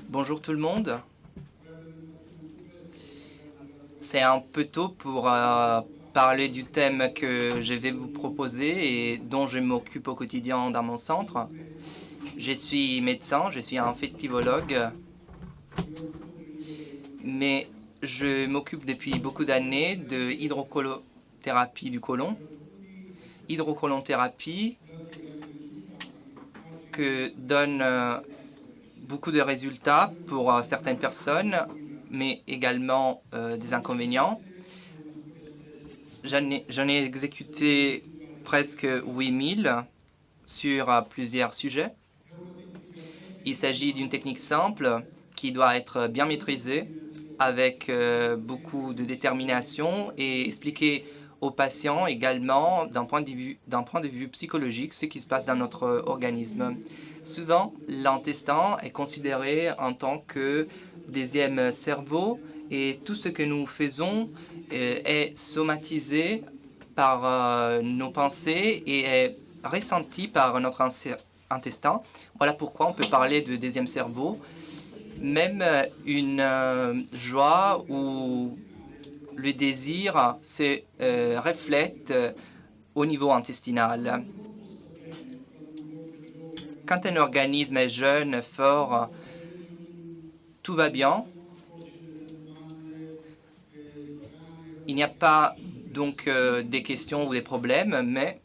Bonjour tout le monde. C'est un peu tôt pour parler du thème que je vais vous proposer et dont je m'occupe au quotidien dans mon centre. Je suis médecin, je suis un infectivologue, mais je m'occupe depuis beaucoup d'années de hydrocolothérapie du côlon. Hydrocolothérapie que donne beaucoup de résultats pour certaines personnes, mais également des inconvénients. J'en ai exécuté presque 8000 sur plusieurs sujets. Il s'agit d'une technique simple qui doit être bien maîtrisée avec beaucoup de détermination et expliquer aux patients également d'un point de vue psychologique ce qui se passe dans notre organisme. Souvent, l'intestin est considéré en tant que deuxième cerveau et tout ce que nous faisons est somatisé par nos pensées et est ressenti par notre intestin. Voilà pourquoi on peut parler de deuxième cerveau. Même une joie ou le désir se reflète au niveau intestinal. Quand un organisme est jeune, fort, tout va bien. Il n'y a pas donc des questions ou des problèmes, mais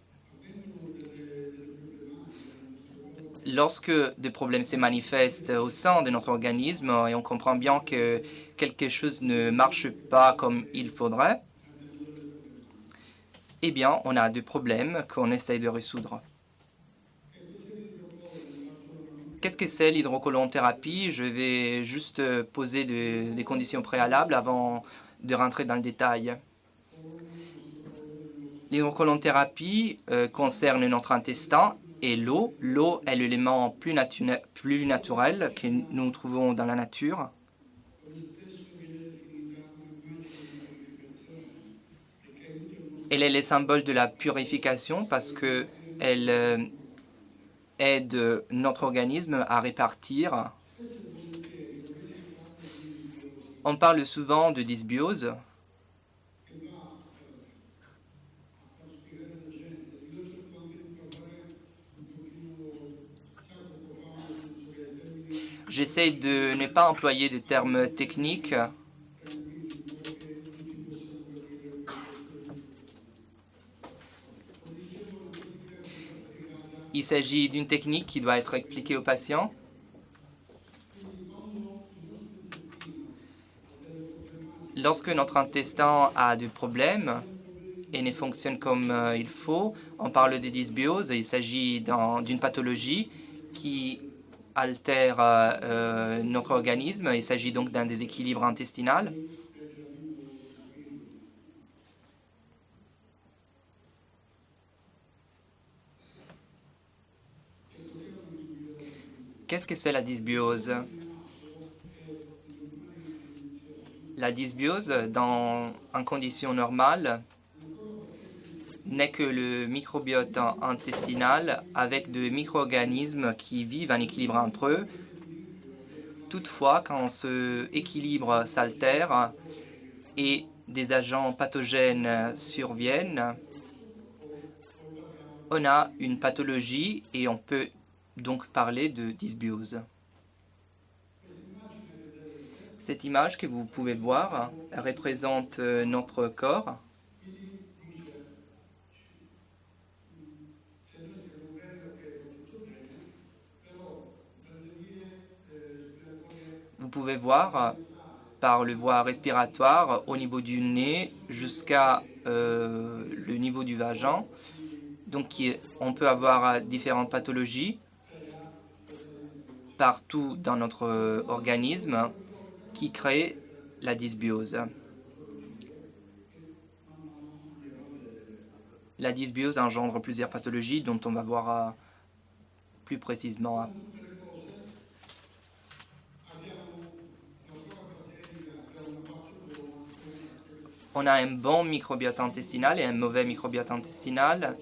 lorsque des problèmes se manifestent au sein de notre organisme et on comprend bien que quelque chose ne marche pas comme il faudrait, eh bien, on a des problèmes qu'on essaye de résoudre. Qu'est-ce que c'est l'hydrocolothérapie? Je vais juste poser des conditions préalables avant de rentrer dans le détail. L'hydrocolothérapie concerne notre intestin et l'eau. L'eau est l'élément plus naturel que nous trouvons dans la nature. Elle est le symbole de la purification parce qu'elle aide notre organisme à répartir. On parle souvent de dysbiose. J'essaie de ne pas employer de termes techniques. Il s'agit d'une technique qui doit être expliquée aux patients. Lorsque notre intestin a des problèmes et ne fonctionne comme il faut, on parle de dysbiose. Il s'agit d'une pathologie qui altère notre organisme. Il s'agit donc d'un déséquilibre intestinal. Qu'est-ce que c'est la dysbiose? La dysbiose, en conditions normales, n'est que le microbiote intestinal avec des micro-organismes qui vivent en équilibre entre eux. Toutefois, quand ce équilibre s'altère et des agents pathogènes surviennent, on a une pathologie et on peut donc parler de dysbiose. Cette image que vous pouvez voir représente notre corps. Vous pouvez voir par le voie respiratoire au niveau du nez jusqu'à le niveau du vagin. Donc on peut avoir différentes pathologies partout dans notre organisme qui créent la dysbiose. La dysbiose engendre plusieurs pathologies dont on va voir plus précisément. On a un bon microbiote intestinal et un mauvais microbiote intestinal.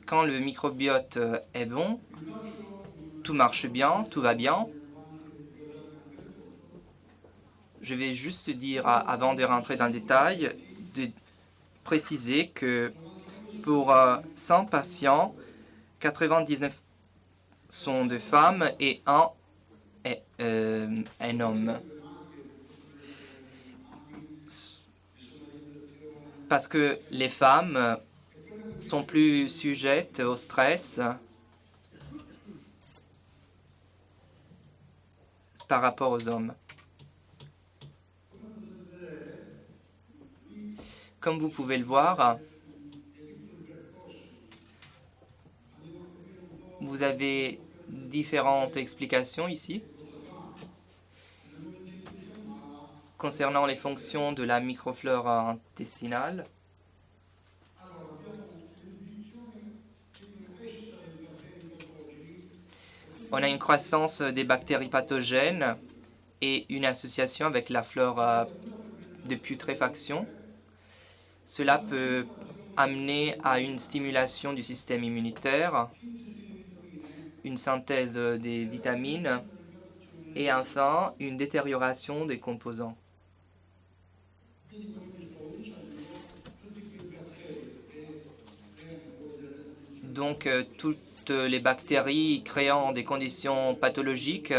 Quand le microbiote est bon, tout marche bien, tout va bien. Je vais juste dire, avant de rentrer dans le détail, de préciser que pour 100 patients, 99 sont de femmes et un est un homme. Parce que les femmes sont plus sujettes au stress par rapport aux hommes. Comme vous pouvez le voir, vous avez différentes explications ici concernant les fonctions de la microflore intestinale. On a une croissance des bactéries pathogènes et une association avec la flore de putréfaction. Cela peut amener à une stimulation du système immunitaire, une synthèse des vitamines et enfin une détérioration des composants. Donc toutes les bactéries créant des conditions pathologiques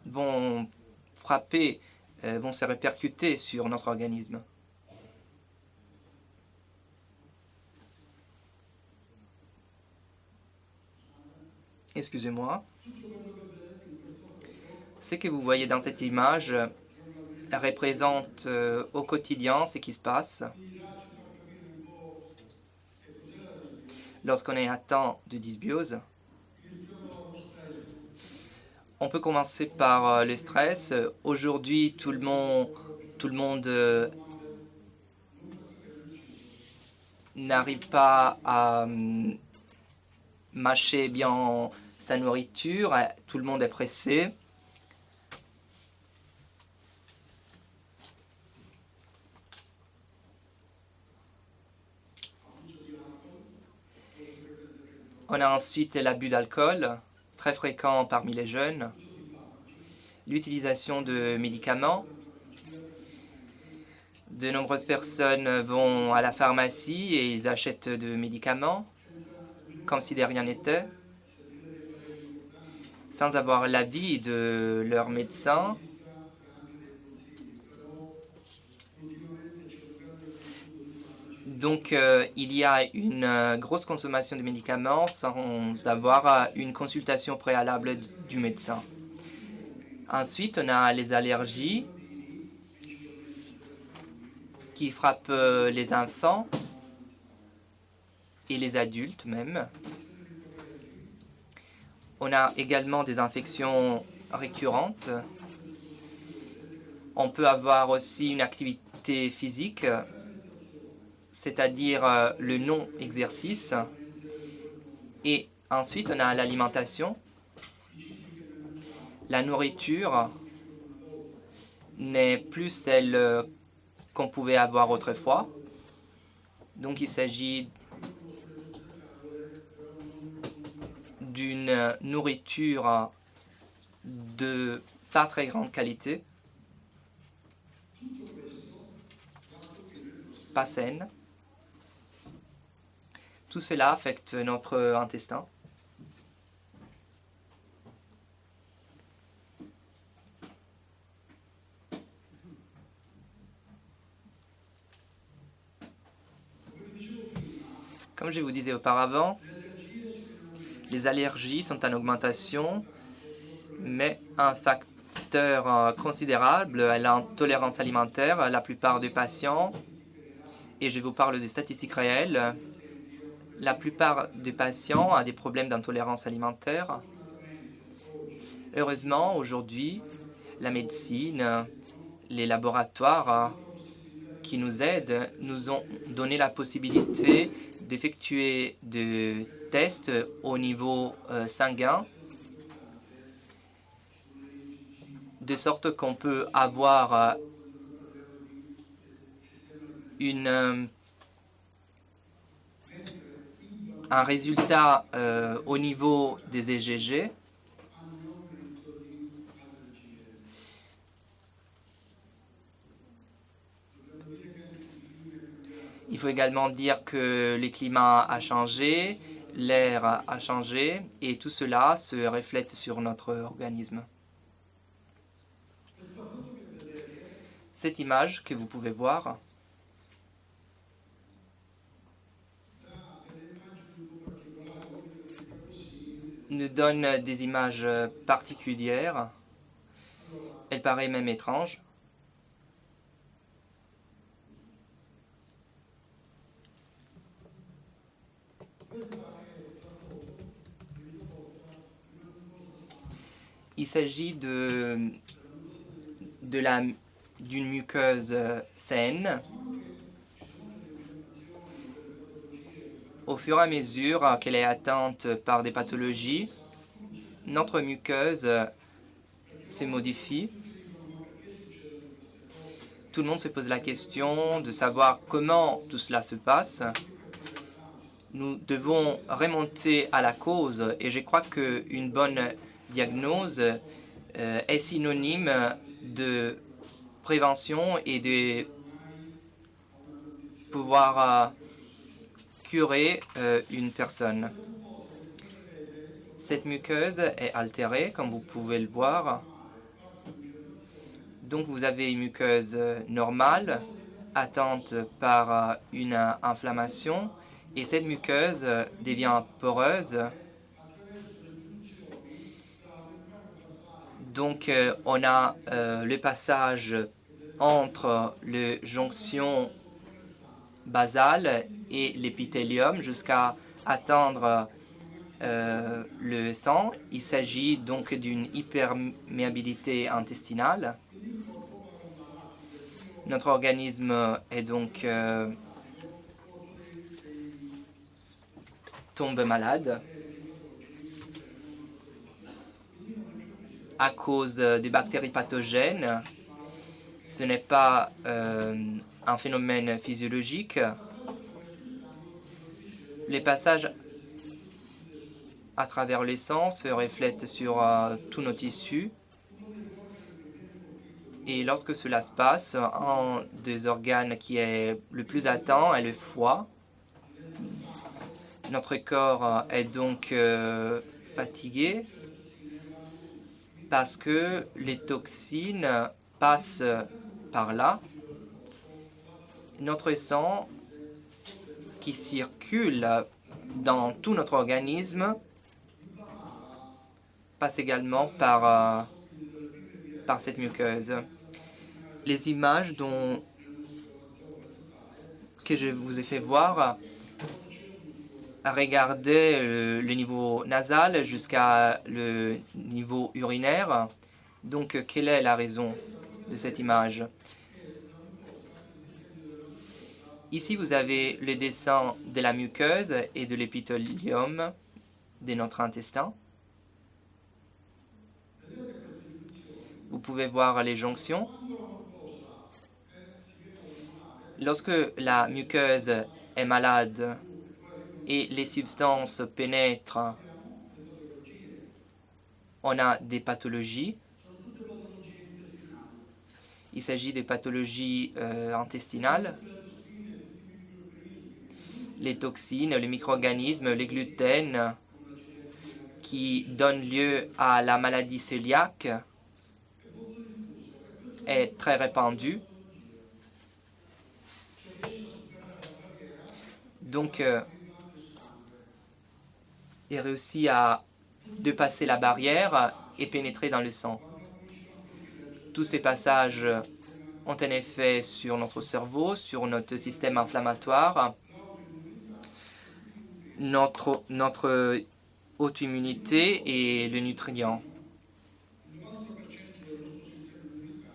vont frapper, vont se répercuter sur notre organisme. Excusez-moi. Ce que vous voyez dans cette image représente au quotidien ce qui se passe lorsqu'on est atteint de dysbiose. On peut commencer par le stress. Aujourd'hui, tout le monde n'arrive pas à mâcher bien sa nourriture. Tout le monde est pressé. On a ensuite l'abus d'alcool, très fréquent parmi les jeunes, l'utilisation de médicaments. De nombreuses personnes vont à la pharmacie et ils achètent de médicaments, comme si de rien n'était, sans avoir l'avis de leur médecin. Donc, il y a une grosse consommation de médicaments sans avoir une consultation préalable du médecin. Ensuite, on a les allergies qui frappent les enfants et les adultes même. On a également des infections récurrentes. On peut avoir aussi une activité physique, c'est-à-dire le non-exercice. Et ensuite, on a l'alimentation. La nourriture n'est plus celle qu'on pouvait avoir autrefois. Donc, il s'agit d'une nourriture de pas très grande qualité, pas saine. Tout cela affecte notre intestin. Comme je vous disais auparavant, les allergies sont en augmentation, mais un facteur considérable est l'intolérance alimentaire. La plupart des patients, et je vous parle des statistiques réelles, la plupart des patients ont des problèmes d'intolérance alimentaire. Heureusement, aujourd'hui, la médecine, les laboratoires qui nous aident nous ont donné la possibilité d'effectuer des tests au niveau sanguin, de sorte qu'on peut avoir un résultat au niveau des EGG Il faut également dire que le climat a changé, l'air a changé, et tout cela se reflète sur notre organisme. Cette image que vous pouvez voir nous donne des images particulières. Elle paraît même étrange. Il s'agit d'une muqueuse saine. Au fur et à mesure qu'elle est atteinte par des pathologies, notre muqueuse se modifie. Tout le monde se pose la question de savoir comment tout cela se passe. Nous devons remonter à la cause et je crois qu'une bonne diagnose est synonyme de prévention et de pouvoir curer une personne. Cette muqueuse est altérée, comme vous pouvez le voir. Donc vous avez une muqueuse normale, atteinte par une inflammation, et cette muqueuse devient poreuse. Donc on a le passage entre les jonctions basales et l'épithélium jusqu'à atteindre le sang. Il s'agit donc d'une hyperméabilité intestinale. Notre organisme est donc tombe malade à cause des bactéries pathogènes. Ce n'est pas un phénomène physiologique. Les passages à travers les sangs se reflètent sur tous nos tissus. Et lorsque cela se passe, un des organes qui est le plus atteint est le foie. Notre corps est donc fatigué parce que les toxines passent par là. Notre sang qui circule dans tout notre organisme passe également par cette muqueuse. Les images que je vous ai fait voir, regardez le niveau nasal jusqu'à le niveau urinaire. Donc, quelle est la raison de cette image? Ici, vous avez le dessin de la muqueuse et de l'épithélium de notre intestin. Vous pouvez voir les jonctions. Lorsque la muqueuse est malade et les substances pénètrent, on a des pathologies. Il s'agit des pathologies intestinales. Les toxines, les micro-organismes, les gluten qui donnent lieu à la maladie cœliaque est très répandu. Donc, il réussit à dépasser la barrière et pénétrer dans le sang. Tous ces passages ont un effet sur notre cerveau, sur notre système inflammatoire, notre auto-immunité et le nutrient.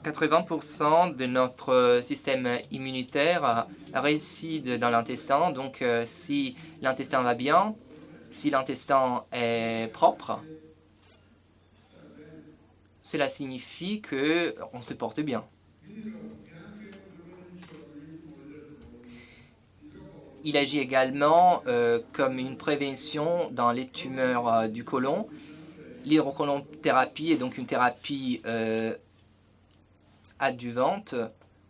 80% de notre système immunitaire réside dans l'intestin. Donc, si l'intestin va bien, si l'intestin est propre, cela signifie qu'on se porte bien. Il agit également comme une prévention dans les tumeurs du côlon. L'hydrocolonthérapie est donc une thérapie adjuvante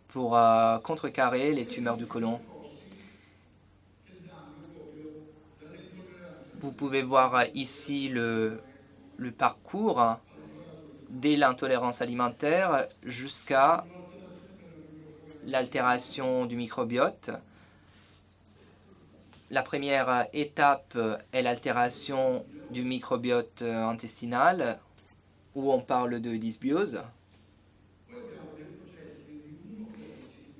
pour contrecarrer les tumeurs du côlon. Vous pouvez voir ici le parcours dès l'intolérance alimentaire jusqu'à l'altération du microbiote. La première étape est l'altération du microbiote intestinal, où on parle de dysbiose.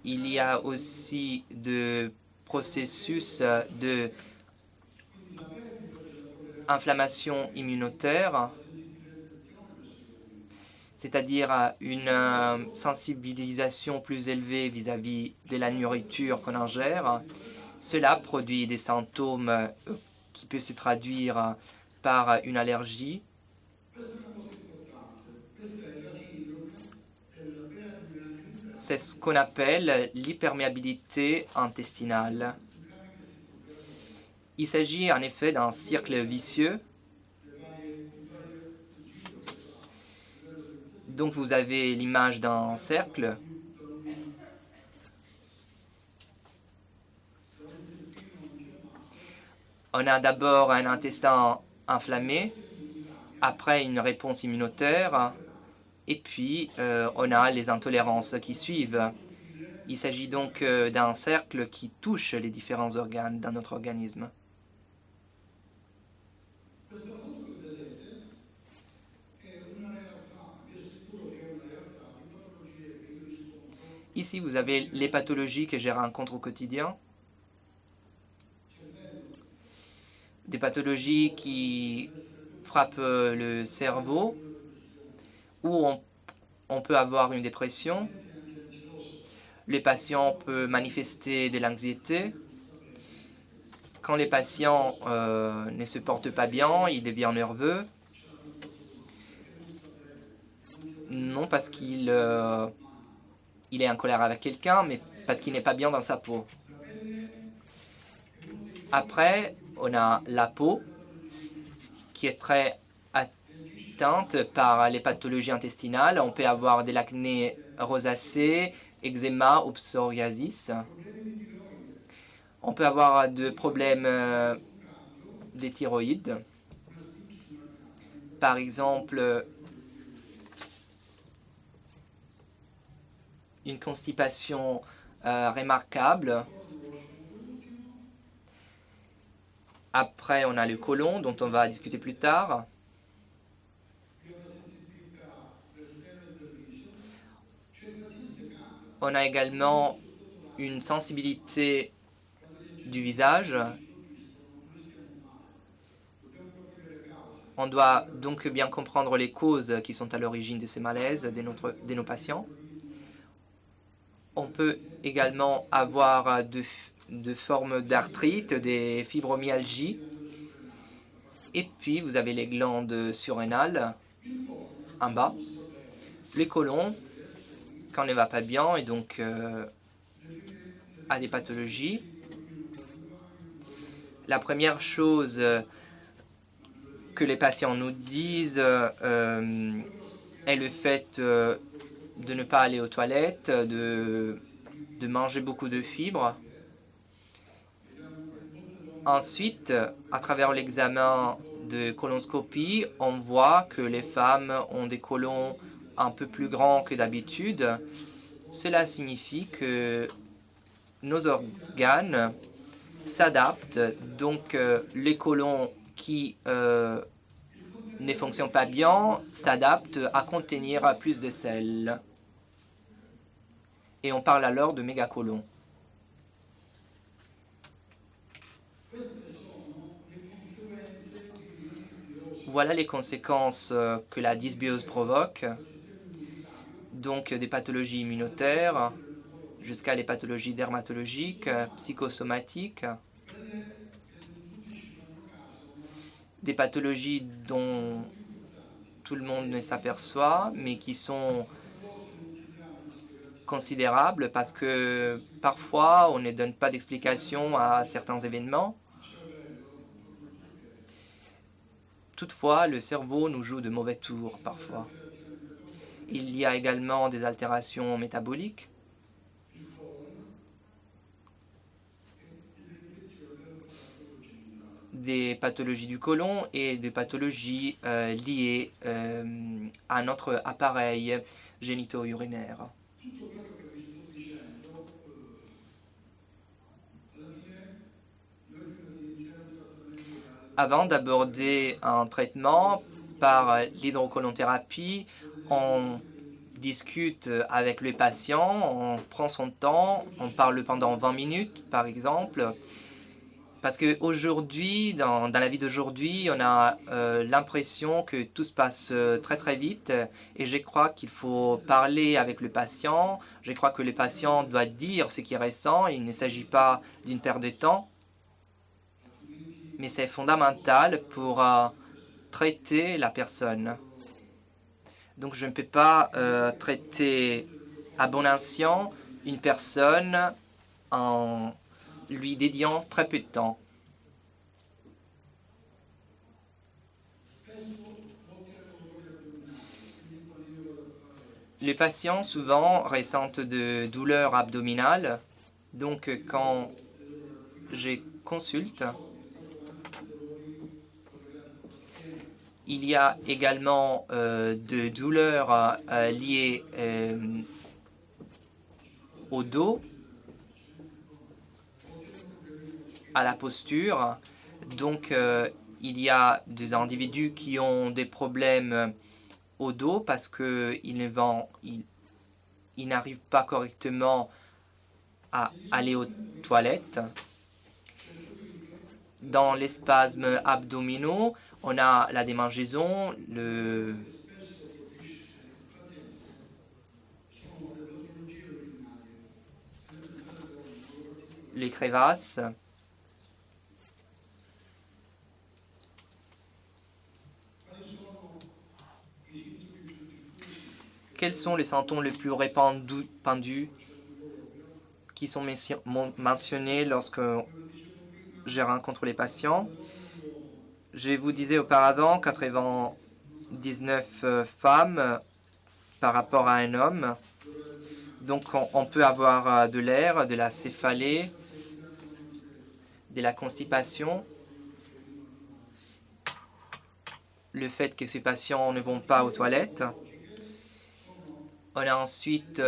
Il y a aussi de processus de inflammation immunitaire, c'est-à-dire une sensibilisation plus élevée vis-à-vis de la nourriture qu'on ingère. Cela produit des symptômes qui peuvent se traduire par une allergie. C'est ce qu'on appelle l'hyperméabilité intestinale. Il s'agit en effet d'un cercle vicieux. Donc vous avez l'image d'un cercle. On a d'abord un intestin inflammé, après une réponse immunitaire, et puis on a les intolérances qui suivent. Il s'agit donc d'un cercle qui touche les différents organes dans notre organisme. Ici, vous avez les pathologies que je rencontre au quotidien. Des pathologies qui frappent le cerveau, où on peut avoir une dépression. Les patients peuvent manifester de l'anxiété. Quand les patients ne se portent pas bien, ils deviennent nerveux. Non parce qu'il est en colère avec quelqu'un, mais parce qu'il n'est pas bien dans sa peau. Après, on a la peau, qui est très atteinte par les pathologies intestinales. On peut avoir de l'acné rosacée, eczéma ou psoriasis. On peut avoir des problèmes des thyroïdes. Par exemple, une constipation remarquable. Après, on a le côlon, dont on va discuter plus tard. On a également une sensibilité du visage. On doit donc bien comprendre les causes qui sont à l'origine de ces malaises de nos patients. On peut également avoir de formes d'arthrite, des fibromyalgies. Et puis, vous avez les glandes surrénales en bas. Le côlon, quand on ne va pas bien, et donc a des pathologies. La première chose que les patients nous disent est le fait de ne pas aller aux toilettes, de manger beaucoup de fibres. Ensuite, à travers l'examen de colonscopie, on voit que les femmes ont des côlons un peu plus grands que d'habitude. Cela signifie que nos organes s'adaptent. Donc, les côlons qui ne fonctionnent pas bien s'adaptent à contenir plus de sel. Et on parle alors de mégacolons. Voilà les conséquences que la dysbiose provoque. Donc des pathologies immunitaires jusqu'à les pathologies dermatologiques, psychosomatiques, des pathologies dont tout le monde ne s'aperçoit, mais qui sont considérables parce que parfois on ne donne pas d'explication à certains événements. Toutefois, le cerveau nous joue de mauvais tours parfois. Il y a également des altérations métaboliques. des pathologies du côlon et des pathologies liées à notre appareil génito-urinaire. Avant d'aborder un traitement par l'hydrocolonthérapie, on discute avec le patient, on prend son temps, on parle pendant 20 minutes par exemple. Parce qu'aujourd'hui, dans la vie d'aujourd'hui, on a l'impression que tout se passe très très vite et je crois qu'il faut parler avec le patient. Je crois que le patient doit dire ce qui est récent. Il ne s'agit pas d'une perte de temps, mais c'est fondamental pour traiter la personne. Donc je ne peux pas traiter à bon escient une personne en lui dédiant très peu de temps. Les patients souvent ressentent de douleurs abdominales. Donc quand je consulte, il y a également de douleurs liées au dos, à la posture. Donc il y a des individus qui ont des problèmes au dos parce qu'ils n'arrivent pas correctement à aller aux toilettes. Dans les spasmes abdominaux, on a la démangeaison, les crevasses. Quels sont les symptômes les plus répandus qui sont mentionnés lorsque je rencontre les patients? Je vous disais auparavant 99 femmes par rapport à un homme. Donc on peut avoir de l'air, de la céphalée, de la constipation. Le fait que ces patients ne vont pas aux toilettes. On a ensuite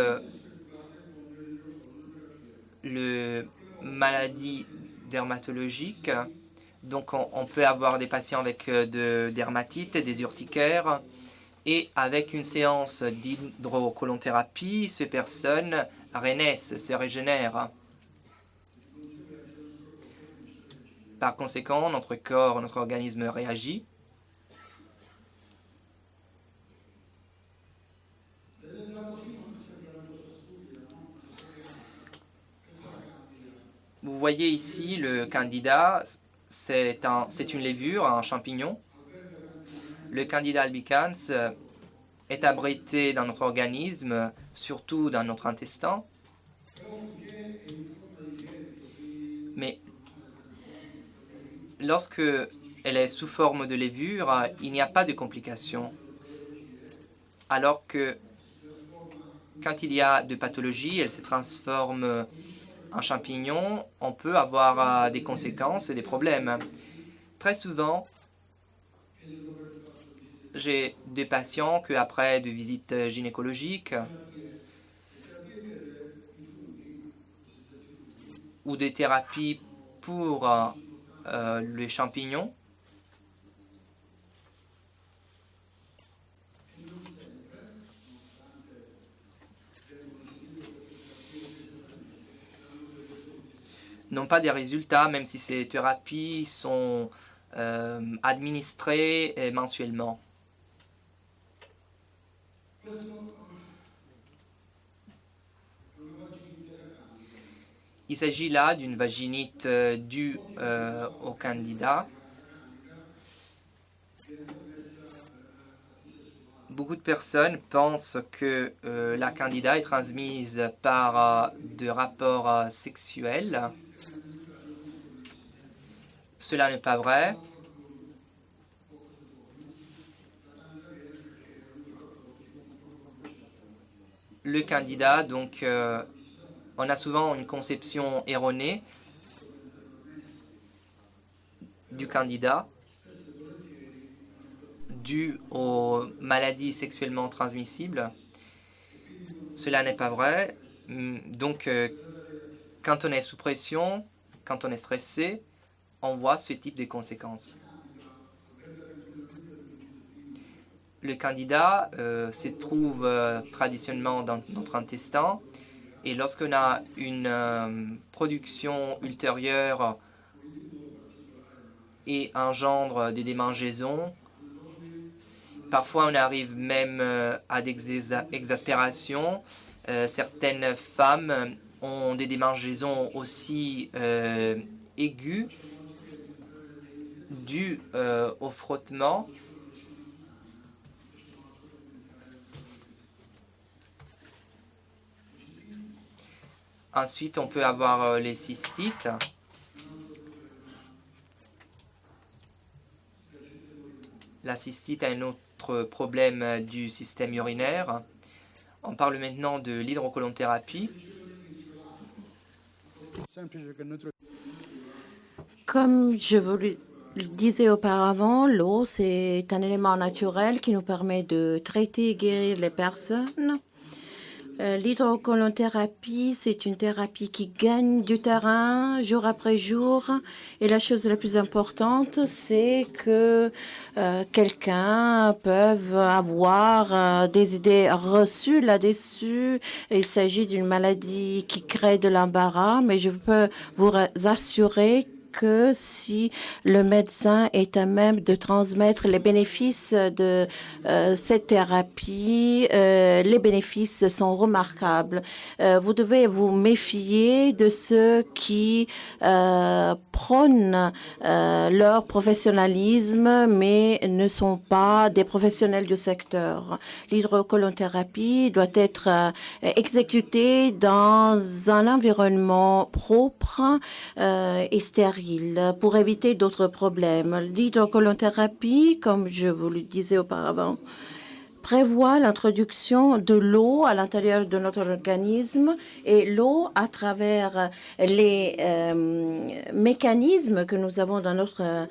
le maladie dermatologique. Donc on peut avoir des patients avec de dermatite, des urticaires. Et avec une séance d'hydrocolonthérapie, ces personnes renaissent, se régénèrent. Par conséquent, notre corps, notre organisme réagit. Vous voyez ici le candida, c'est une levure, un champignon. Le candida albicans est abrité dans notre organisme, surtout dans notre intestin. Mais lorsque elle est sous forme de levure, il n'y a pas de complications. Alors que quand il y a de pathologie, elle se transforme en champignon, on peut avoir des conséquences et des problèmes. Très souvent, j'ai des patients qu'après de visites gynécologiques ou des thérapies pour les champignons, n'ont pas des résultats, même si ces thérapies sont administrées mensuellement. Il s'agit là d'une vaginite due au candida. Beaucoup de personnes pensent que la candida est transmise par des rapports sexuels. Cela n'est pas vrai. Le candida, donc, on a souvent une conception erronée du candidat dû aux maladies sexuellement transmissibles. Cela n'est pas vrai. Donc, quand on est sous pression, quand on est stressé, on voit ce type de conséquences. Le candidat se trouve traditionnellement dans notre intestin et lorsqu'on a une production ultérieure et engendre des démangeaisons, parfois on arrive même à des exaspérations. Certaines femmes ont des démangeaisons aussi aiguës dues au frottement. Ensuite, on peut avoir les cystites. La cystite est un autre problème du système urinaire. On parle maintenant de l'hydrocolonthérapie. Comme je vous le disais auparavant, l'eau, c'est un élément naturel qui nous permet de traiter et guérir les personnes. L'hydrocolonthérapie, c'est une thérapie qui gagne du terrain jour après jour. Et la chose la plus importante, c'est que quelqu'un peut avoir des idées reçues là-dessus. Il s'agit d'une maladie qui crée de l'embarras, mais je peux vous assurer que si le médecin est à même de transmettre les bénéfices de cette thérapie, les bénéfices sont remarquables. Vous devez vous méfier de ceux qui prônent leur professionnalisme mais ne sont pas des professionnels du secteur. L'hydrocolonthérapie doit être exécutée dans un environnement propre et stérile pour éviter d'autres problèmes. L'hydrocolonthérapie, comme je vous le disais auparavant, prévoit l'introduction de l'eau à l'intérieur de notre organisme et l'eau à travers les mécanismes que nous avons dans notre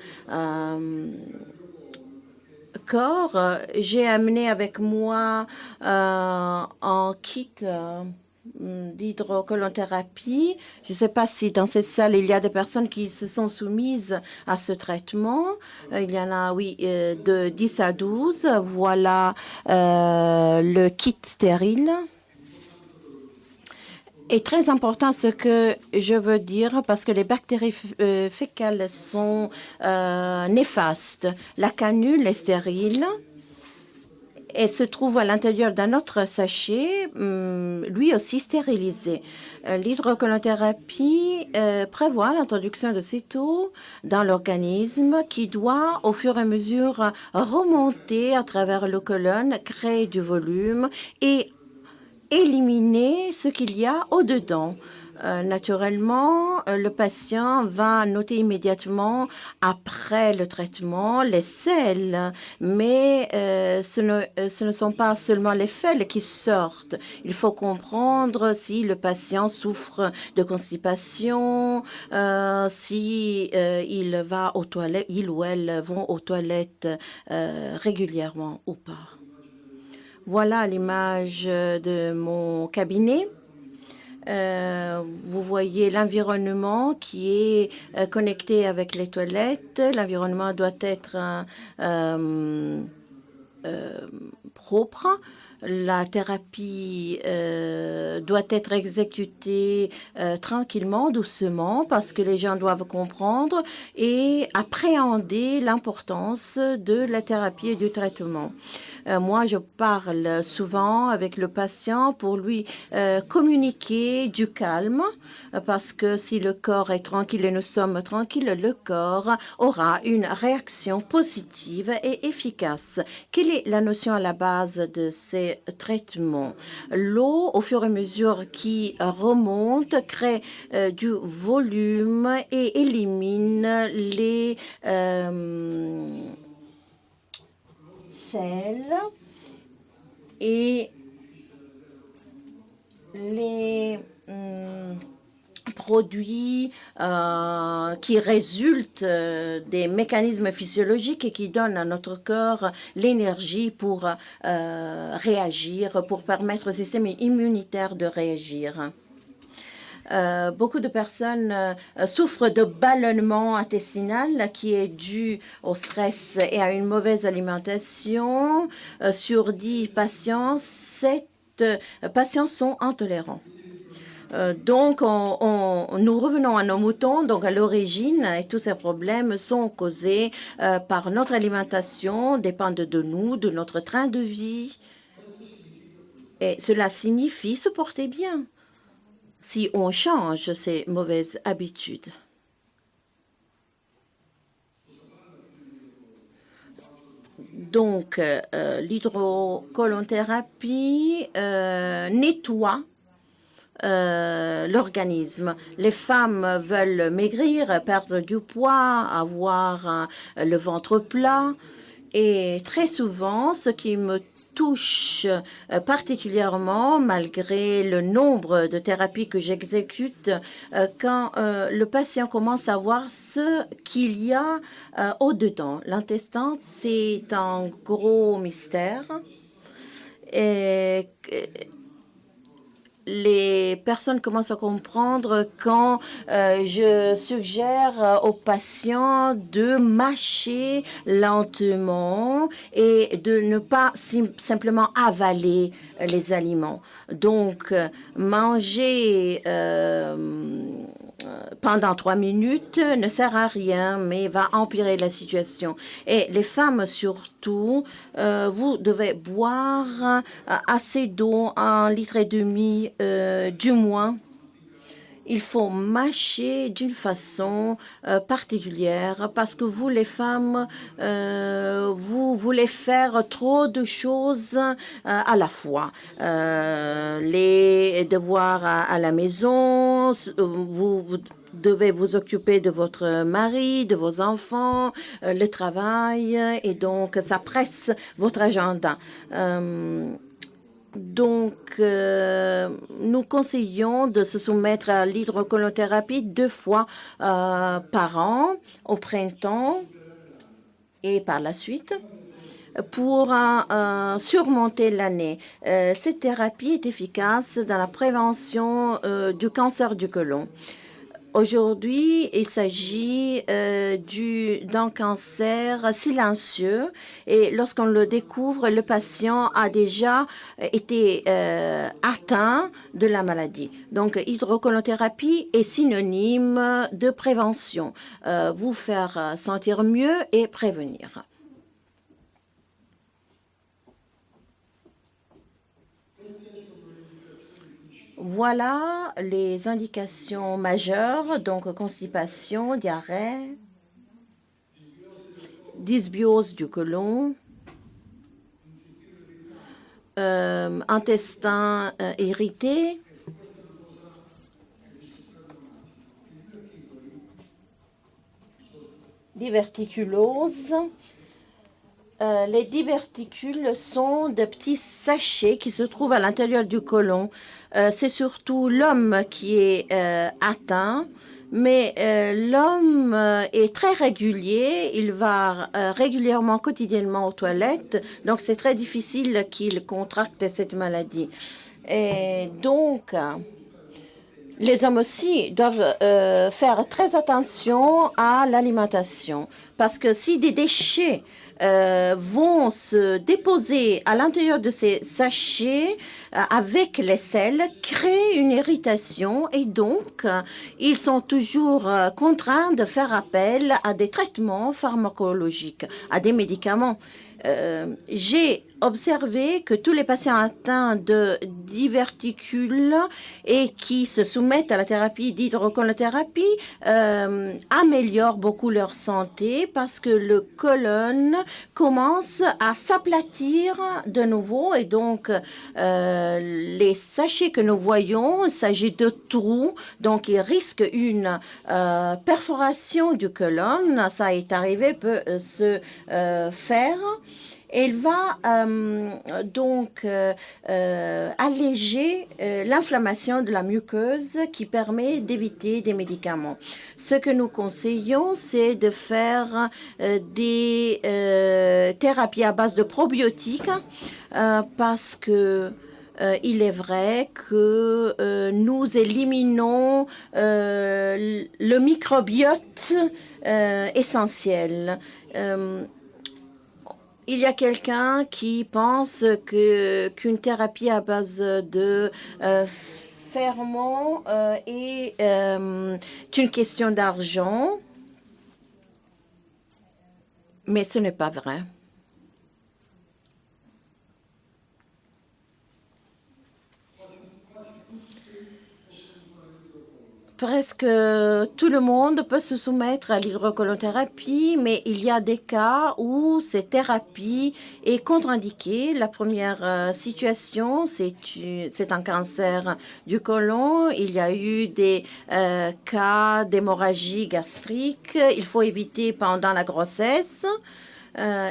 corps. J'ai amené avec moi un kit d'hydrocolonthérapie. Je ne sais pas si dans cette salle, il y a des personnes qui se sont soumises à ce traitement. Il y en a, oui, de 10 à 12. Voilà le kit stérile. est très important ce que je veux dire parce que les bactéries fécales sont néfastes. La canule est stérile et se trouve à l'intérieur d'un autre sachet, lui aussi stérilisé. L'hydrocolonthérapie prévoit l'introduction de cette eau dans l'organisme qui doit, au fur et à mesure, remonter à travers le colonne, créer du volume et éliminer ce qu'il y a au-dedans. Naturellement, le patient va noter immédiatement après le traitement les selles, mais ce ne sont pas seulement les selles qui sortent. Il faut comprendre si le patient souffre de constipation, si il va aux toilettes, il ou elle vont aux toilettes régulièrement ou pas. Voilà l'image de mon cabinet. Vous voyez l'environnement qui est connecté avec les toilettes. L'environnement doit être propre. La thérapie doit être exécutée tranquillement, doucement, parce que les gens doivent comprendre et appréhender l'importance de la thérapie et du traitement. Moi, je parle souvent avec le patient pour lui communiquer du calme, parce que si le corps est tranquille et nous sommes tranquilles, le corps aura une réaction positive et efficace. Quelle est la notion à la base de ces traitements? L'eau, au fur et à mesure qui remonte, crée du volume et élimine les sels et les produits qui résultent des mécanismes physiologiques et qui donnent à notre corps l'énergie pour réagir, pour permettre au système immunitaire de réagir. Beaucoup de personnes souffrent de ballonnement intestinal qui est dû au stress et à une mauvaise alimentation. Sur 10 patients, 7 patients sont intolérants. Donc, nous revenons à nos moutons. Donc, à l'origine, et tous ces problèmes sont causés par notre alimentation, dépendent de nous, de notre train de vie. Et cela signifie se porter bien si on change ces mauvaises habitudes. Donc, l'hydrocolonthérapie nettoie l'organisme. Les femmes veulent maigrir, perdre du poids, avoir le ventre plat. Et très souvent, ce qui me touche particulièrement, malgré le nombre de thérapies que j'exécute, quand le patient commence à voir ce qu'il y a au-dedans. L'intestin, c'est un gros mystère. Et les personnes commencent à comprendre quand je suggère aux patients de mâcher lentement et de ne pas simplement avaler les aliments. Donc, manger pendant 3 minutes ne sert à rien, mais va empirer la situation. Et les femmes surtout, vous devez boire assez d'eau, 1,5 litre du moins. Il faut mâcher d'une façon particulière parce que vous, les femmes, vous voulez faire trop de choses à la fois. Les devoirs à la maison, vous devez vous occuper de votre mari, de vos enfants, le travail, et donc ça presse votre agenda. Donc, nous conseillons de se soumettre à l'hydrocolonthérapie 2 fois par an, au printemps et par la suite, pour surmonter l'année. Cette thérapie est efficace dans la prévention du cancer du côlon. Aujourd'hui, il s'agit d'un cancer silencieux et lorsqu'on le découvre, le patient a déjà été atteint de la maladie. Donc, hydrocolonthérapie est synonyme de prévention, vous faire sentir mieux et prévenir. Voilà les indications majeures, donc constipation, diarrhée, dysbiose du côlon, intestin irrité, diverticulose. Les diverticules sont de petits sachets qui se trouvent à l'intérieur du côlon. C'est surtout l'homme qui est atteint, mais l'homme est très régulier. Il va régulièrement, quotidiennement aux toilettes, donc c'est très difficile qu'il contracte cette maladie. Et donc, les hommes aussi doivent faire très attention à l'alimentation, parce que si des déchets vont se déposer à l'intérieur de ces sachets avec les selles, créent une irritation et donc ils sont toujours contraints de faire appel à des traitements pharmacologiques, à des médicaments. J'ai observé que tous les patients atteints de diverticules et qui se soumettent à la thérapie d'hydrocolonthérapie améliorent beaucoup leur santé parce que le côlon commence à s'aplatir de nouveau et donc les sachets que nous voyons, il s'agit de trous, donc il risque une perforation du côlon. Ça est arrivé, peut se faire. Elle va donc alléger l'inflammation de la muqueuse qui permet d'éviter des médicaments. Ce que nous conseillons, c'est de faire des thérapies à base de probiotiques parce que il est vrai que nous éliminons le microbiote essentiel. Il y a quelqu'un qui pense qu'une thérapie à base de ferments est une question d'argent, mais ce n'est pas vrai. Presque tout le monde peut se soumettre à l'hydrocolothérapie, mais il y a des cas où cette thérapie est contre-indiquée. La première situation, c'est un cancer du côlon. Il y a eu des cas d'hémorragie gastrique. Il faut éviter pendant la grossesse.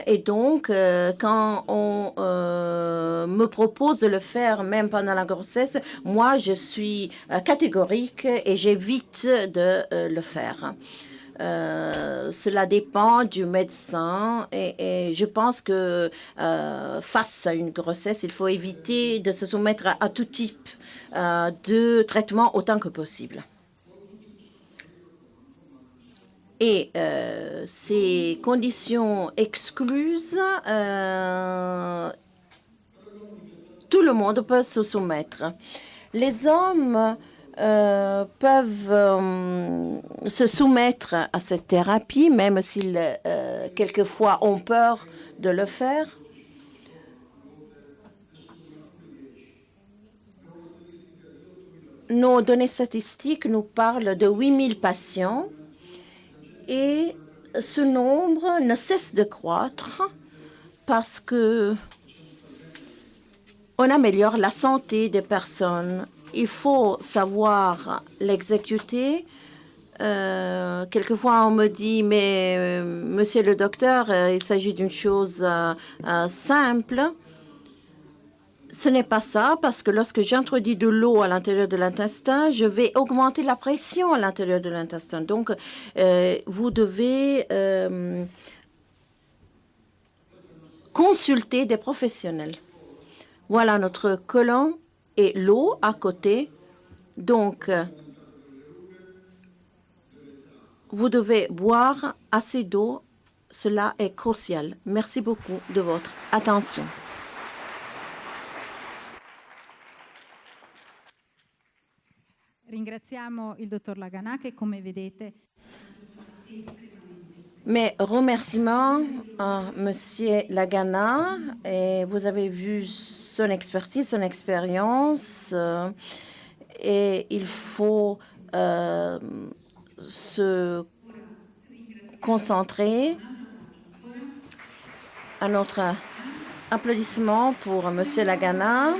Et donc, quand on me propose de le faire même pendant la grossesse, moi, je suis catégorique et j'évite de le faire. Cela dépend du médecin et je pense que face à une grossesse, il faut éviter de se soumettre à tout type de traitement autant que possible. Et ces conditions excluses, tout le monde peut se soumettre. Les hommes peuvent se soumettre à cette thérapie, même s'ils, quelquefois, ont peur de le faire. Nos données statistiques nous parlent de 8000 patients. Et ce nombre ne cesse de croître parce que on améliore la santé des personnes. Il faut savoir l'exécuter. Quelquefois, on me dit, mais monsieur le docteur, il s'agit d'une chose simple. Ce n'est pas ça, parce que lorsque j'introduis de l'eau à l'intérieur de l'intestin, je vais augmenter la pression à l'intérieur de l'intestin. Donc, vous devez consulter des professionnels. Voilà notre côlon et l'eau à côté. Donc, vous devez boire assez d'eau. Cela est crucial. Merci beaucoup de votre attention. Ringraziamo il dottor Lagana che, come vedete, mes remerciements à Monsieur Lagana. Et vous avez vu son expertise, son expérience. Et il faut se concentrer. Un autre applaudissement pour Monsieur Lagana.